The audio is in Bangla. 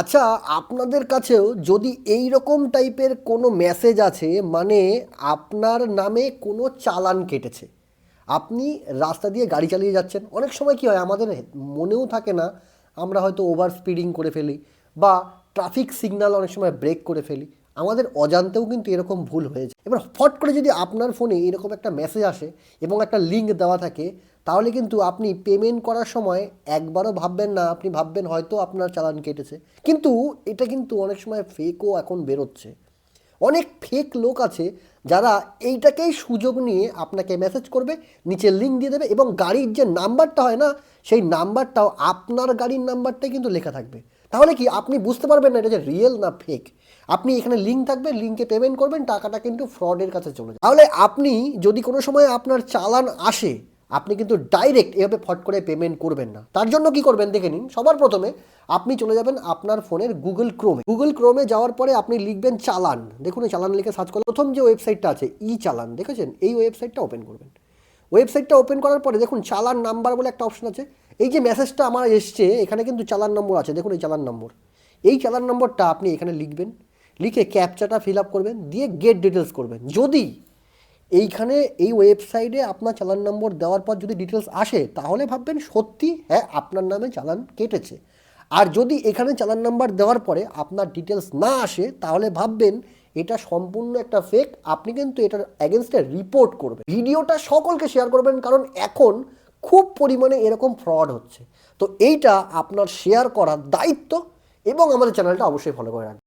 আচ্ছা, আপনাদের কাছেও যদি এই রকম টাইপের কোনো মেসেজ আছে, মানে আপনার নামে কোনো চালান কেটেছে, আপনি রাস্তা দিয়ে গাড়ি চালিয়ে যাচ্ছেন, অনেক সময় কী হয় আমাদের মনেও থাকে না, আমরা হয়তো ওভার স্পিডিং করে ফেলি বা ট্রাফিক সিগন্যাল অনেক সময় ব্রেক করে ফেলি, আমাদের অজান্তেও কিন্তু এরকম ভুল হয়ে যায়। এবার ফট করে যদি আপনার ফোনে এরকম একটা মেসেজ আসে এবং একটা লিঙ্ক দেওয়া থাকে, তাহলে কিন্তু আপনি পেমেন্ট করার সময় একবারও ভাববেন না, আপনি ভাববেন হয়তো আপনার চালান কেটেছে। কিন্তু এটা কিন্তু অনেক সময় ফেকও এখন বেরোচ্ছে। অনেক ফেক লোক আছে যারা এইটাকেই সুযোগ নিয়ে আপনাকে মেসেজ করবে, নিচে লিঙ্ক দিয়ে দেবে এবং গাড়ির যে নাম্বারটা হয় না, সেই নাম্বারটাও আপনার গাড়ির নাম্বারটাই কিন্তু লেখা থাকবে। তাহলে কি আপনি বুঝতে পারবেন না এটা যে রিয়েল না ফেক। আপনি এখানে লিঙ্ক থাকবে, লিঙ্কে পেমেন্ট করবেন, টাকাটা কিন্তু ফ্রডের কাছে চলে যায়। তাহলে আপনি যদি কোনো সময় আপনার চালান আসে, আপনি কিন্তু ডাইরেক্ট এভাবে ফট করে পেমেন্ট করবেন না। তার জন্য কি করবেন দেখে নিন। সবার প্রথমে আপনি চলে যাবেন আপনার ফোনের গুগল ক্রোমে যাওয়ার পরে আপনি লিখবেন চালান। দেখুন এই চালান লিখে সার্চ করলে প্রথম যে ওয়েবসাইটটা আছে ই চালান, দেখেছেন, এই ওয়েবসাইটটা ওপেন করবেন। ওয়েবসাইটটা ওপেন করার পরে দেখুন চালান নাম্বার বলে একটা অপশন আছে। এই যে মেসেজটা আমার এসছে এখানে কিন্তু চালান নম্বর আছে, দেখুন এই চালান নম্বর। এই চালান নম্বরটা আপনি এখানে লিখবেন, লিখে ক্যাপচাটা ফিল আপ করবেন, দিয়ে গেট ডিটেলস করবেন। যদি এইখানে এই ওয়েবসাইটে আপনার চালান নম্বর দেওয়ার পর যদি ডিটেলস আসে, তাহলে ভাববেন সত্যি হ্যাঁ আপনার নামে চালান কেটেছে। আর যদি এখানে চালান নাম্বার দেওয়ার পরে আপনার ডিটেলস না আসে, তাহলে ভাববেন এটা সম্পূর্ণ একটা ফেক। আপনি কিন্তু এটার অ্যাগেনস্টে রিপোর্ট করবেন, ভিডিওটা সকলকে শেয়ার করবেন, কারণ এখন খুব পরিমাণে এরকম ফ্রড হচ্ছে। তো এইটা আপনার শেয়ার করার দায়িত্ব, এবং আমাদের চ্যানেলটা অবশ্যই ফলো করে রাখবেন।